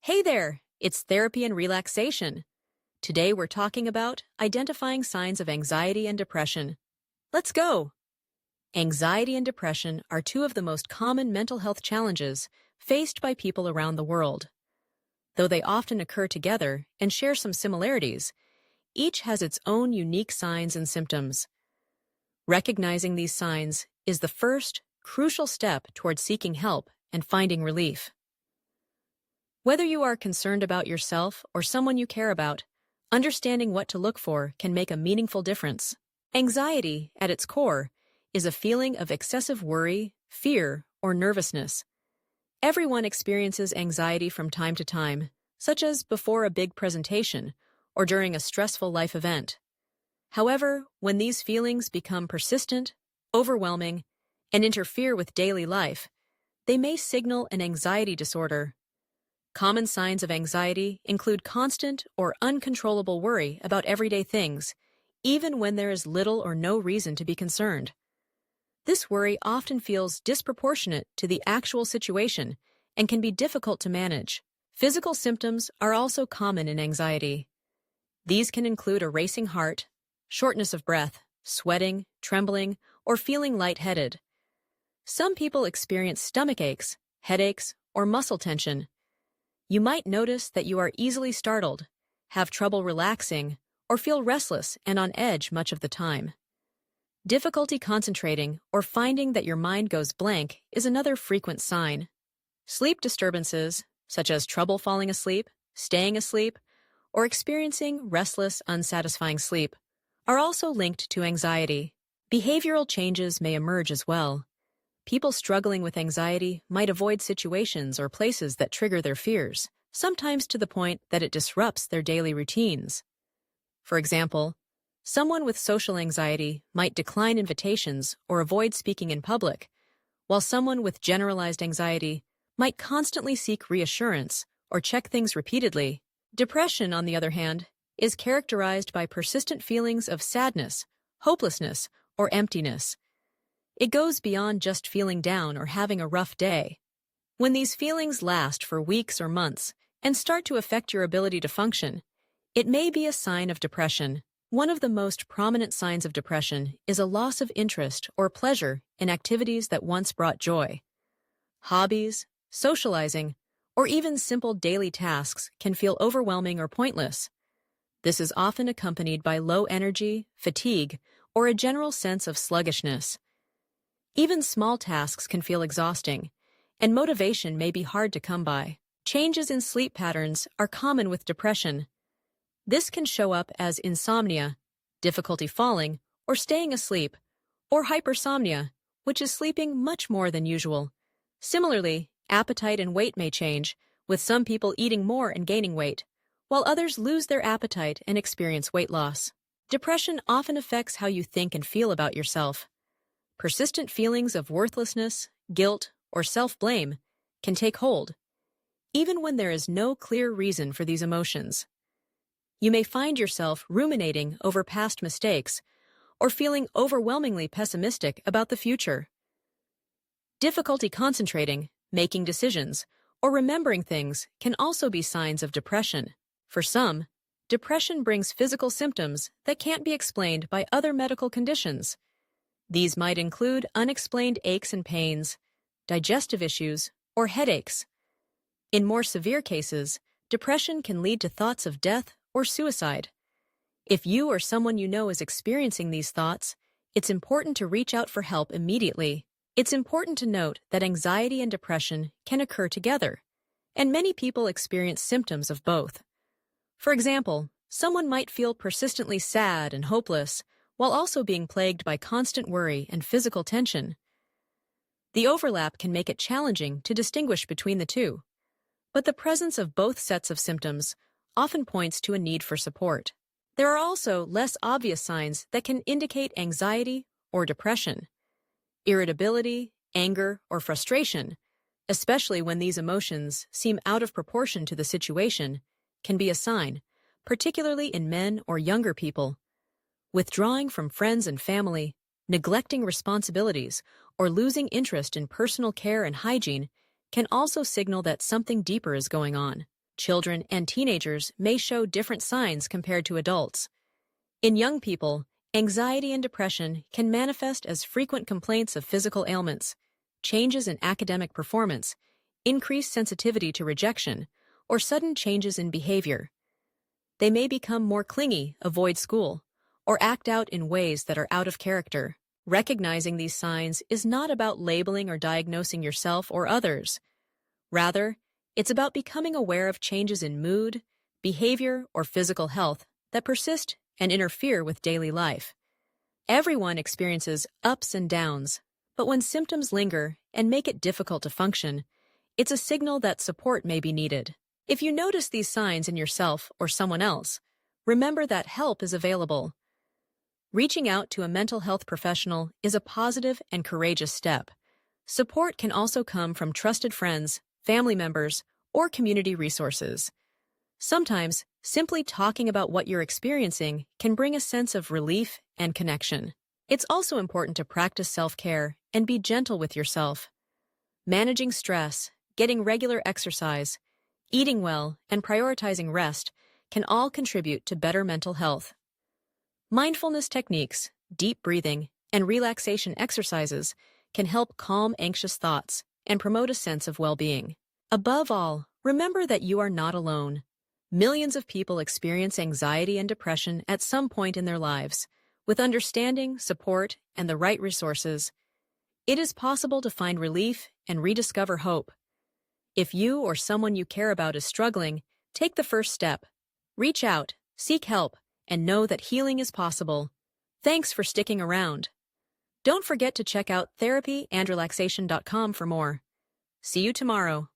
Hey there, it's Therapy and Relaxation. Today we're talking about identifying signs of anxiety and depression. Let's go! Anxiety and depression are two of the most common mental health challenges faced by people around the world. Though they often occur together and share some similarities, each has its own unique signs and symptoms. Recognizing these signs is the first, crucial step toward seeking help and finding relief. Whether you are concerned about yourself or someone you care about, understanding what to look for can make a meaningful difference. Anxiety, at its core, is a feeling of excessive worry, fear, or nervousness. Everyone experiences anxiety from time to time, such as before a big presentation or during a stressful life event. However, when these feelings become persistent, overwhelming, and interfere with daily life, they may signal an anxiety disorder. Common signs of anxiety include constant or uncontrollable worry about everyday things, even when there is little or no reason to be concerned. This worry often feels disproportionate to the actual situation and can be difficult to manage. Physical symptoms are also common in anxiety. These can include a racing heart, shortness of breath, sweating, trembling, or feeling lightheaded. Some people experience stomach aches, headaches, or muscle tension. You might notice that you are easily startled, have trouble relaxing, or feel restless and on edge much of the time. Difficulty concentrating or finding that your mind goes blank is another frequent sign. Sleep disturbances, such as trouble falling asleep, staying asleep, or experiencing restless, unsatisfying sleep, are also linked to anxiety. Behavioral changes may emerge as well. People struggling with anxiety might avoid situations or places that trigger their fears, sometimes to the point that it disrupts their daily routines. For example, someone with social anxiety might decline invitations or avoid speaking in public, while someone with generalized anxiety might constantly seek reassurance or check things repeatedly. Depression, on the other hand, is characterized by persistent feelings of sadness, hopelessness, or emptiness. It goes beyond just feeling down or having a rough day. When these feelings last for weeks or months and start to affect your ability to function, it may be a sign of depression. One of the most prominent signs of depression is a loss of interest or pleasure in activities that once brought joy. Hobbies, socializing, or even simple daily tasks can feel overwhelming or pointless. This is often accompanied by low energy, fatigue, or a general sense of sluggishness. Even small tasks can feel exhausting, and motivation may be hard to come by. Changes in sleep patterns are common with depression. This can show up as insomnia, difficulty falling or staying asleep, or hypersomnia, which is sleeping much more than usual. Similarly, appetite and weight may change, with some people eating more and gaining weight, while others lose their appetite and experience weight loss. Depression often affects how you think and feel about yourself. Persistent feelings of worthlessness, guilt, or self-blame can take hold, even when there is no clear reason for these emotions. You may find yourself ruminating over past mistakes or feeling overwhelmingly pessimistic about the future. Difficulty concentrating, making decisions, or remembering things can also be signs of depression. For some, depression brings physical symptoms that can't be explained by other medical conditions. These might include unexplained aches and pains, digestive issues, or headaches. In more severe cases, depression can lead to thoughts of death or suicide. If you or someone you know is experiencing these thoughts, it's important to reach out for help immediately. It's important to note that anxiety and depression can occur together, and many people experience symptoms of both. For example, someone might feel persistently sad and hopeless, while also being plagued by constant worry and physical tension. The overlap can make it challenging to distinguish between the two, but the presence of both sets of symptoms often points to a need for support. There are also less obvious signs that can indicate anxiety or depression. Irritability, anger, or frustration, especially when these emotions seem out of proportion to the situation, can be a sign, particularly in men or younger people. Withdrawing from friends and family, neglecting responsibilities, or losing interest in personal care and hygiene can also signal that something deeper is going on. Children and teenagers may show different signs compared to adults. In young people, anxiety and depression can manifest as frequent complaints of physical ailments, changes in academic performance, increased sensitivity to rejection, or sudden changes in behavior. They may become more clingy, avoid school, or act out in ways that are out of character. Recognizing these signs is not about labeling or diagnosing yourself or others. Rather, it's about becoming aware of changes in mood, behavior, or physical health that persist and interfere with daily life. Everyone experiences ups and downs, but when symptoms linger and make it difficult to function, it's a signal that support may be needed. If you notice these signs in yourself or someone else, remember that help is available. Reaching out to a mental health professional is a positive and courageous step. Support can also come from trusted friends, family members, or community resources. Sometimes, simply talking about what you're experiencing can bring a sense of relief and connection. It's also important to practice self-care and be gentle with yourself. Managing stress, getting regular exercise, eating well, and prioritizing rest can all contribute to better mental health. Mindfulness techniques, deep breathing, and relaxation exercises can help calm anxious thoughts and promote a sense of well-being. Above all, remember that you are not alone. Millions of people experience anxiety and depression at some point in their lives. With understanding, support, and the right resources, it is possible to find relief and rediscover hope. If you or someone you care about is struggling, take the first step. Reach out, seek help, and know that healing is possible. Thanks for sticking around. Don't forget to check out therapyandrelaxation.com for more. See you tomorrow.